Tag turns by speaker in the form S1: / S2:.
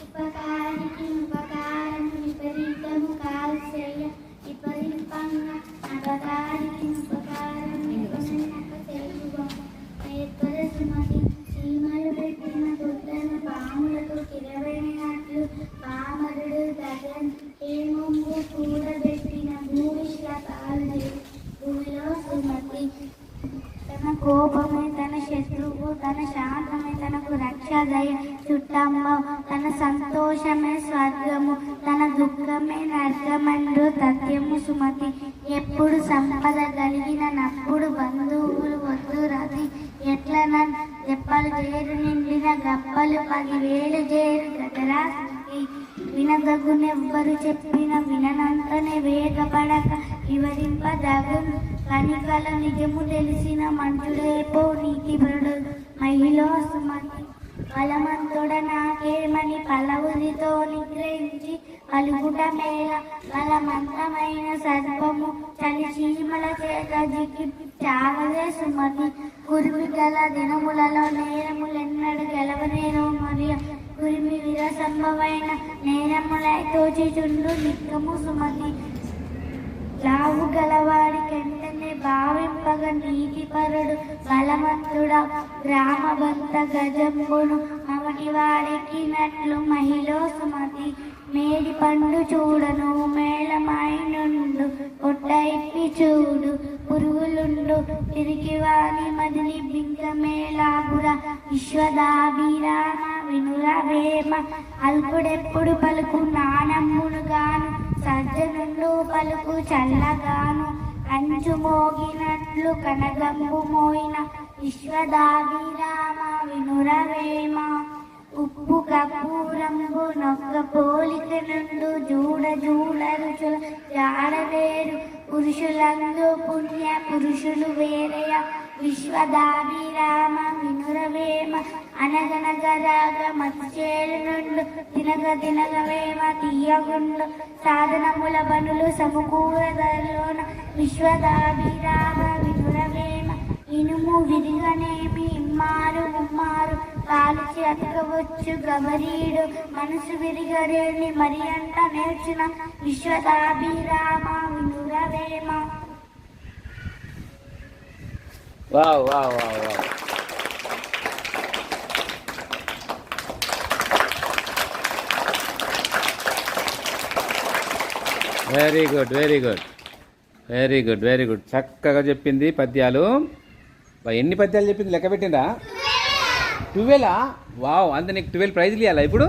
S1: ఉపకారికి ఉపకారం విపరీతము కాల్చేయ విపరీతంగా అపకారికి ఉపకారం ఏర్పద సుమతి చీమలు పెట్టిన గుడ్లను పాములకు కిరవైనట్లు పామరుడు తగన్ ఏమొంగు కూడబెట్టిన భూవిశ్లకాలు భూమిలో సుమతి తన కోపమే తన శత్రువు తన శాంతమే తనకు రక్షదయ చుట్టమ్మ తన సంతోషమే స్వర్గము తన దుఃఖమే నర్గమండు తథ్యము సుమతి ఎప్పుడు సంపద కలిగిన నప్పుడు బంధువులు వద్దు రది ఎట్లన దెప్పలు చేరు నిండిన గప్పలు 10,000 చేరు గదరా వినదగునెవ్వరు చెప్పిన విననంతనే వేగపడక వివరింపదగును కనికల నిజము తెలిసిన మంచుడేపో నీతిపరుడు మహిళ సుమతి బలమంతుడ నాకేమని పలవురితో నిగ్రహించి పలుకుట మేళ బలమంతమైన సర్పము చలి చీమల చేత జిగి చావదే సుమతి కురిమి గల దినములలో నేరములెన్నడు గెలవనేరో మరియు కురిమి విరసంభవైన నేరములై తోచిచుండు నిక్కము సుమతి లావు గలవాడికెంటనే భావింపగ నీతిపరుడు బలవంతుడా గ్రామబంత గజంబును మమటి వాడికినట్లు మహిళ సుమతి మేడి పండు చూడను మేళమైనుండు పొట్ట ఇప్పి చూడు పురుగులుండు తిరిగి వాని మదిని బింక మేళాపుర విశ్వదాభిరామ వినురవేమ అల్పుడెప్పుడు పలుకు నానమ్మును గాను సజ్జనుండు పలుకు చల్లగాను అంచు మోగినట్లు కనగంబు మోయిన విశ్వదాభిరామ వినురవేమ ఉప్పు కపూరంబు నొక్క పోలిక నుండు జూడ జూడ రుచుల జాడవేరు పురుషులందు పుణ్య పురుషులు వేరయ విశ్వదాభిరామ వినురవేమ అనగనగరాగ మత్స్యేలు నుండు తినగ తినగవేమ తీయగుండు సాధనముల బనులు సమకూరదలోన విశ్వదాభిరామ వినురవేమ ఇనుము విరిగనేమి ఇమ్మారు ముమ్మారు కాల్చి అతకవచ్చు గమరీడు మనసు విరిగరేని మరి అంట నేర్చిన విశ్వదాభిరామ వినురవేమ.
S2: Wow wow wow wow very good very good very good very good చక్కగా చెప్పింది పద్యాలు. ఎన్ని పద్యాలు చెప్పింది లెక్క పెట్టిందా? 12. వావ్, అంత నీకు 12 ప్రైజ్లు ఇవ్వాలా ఇప్పుడు?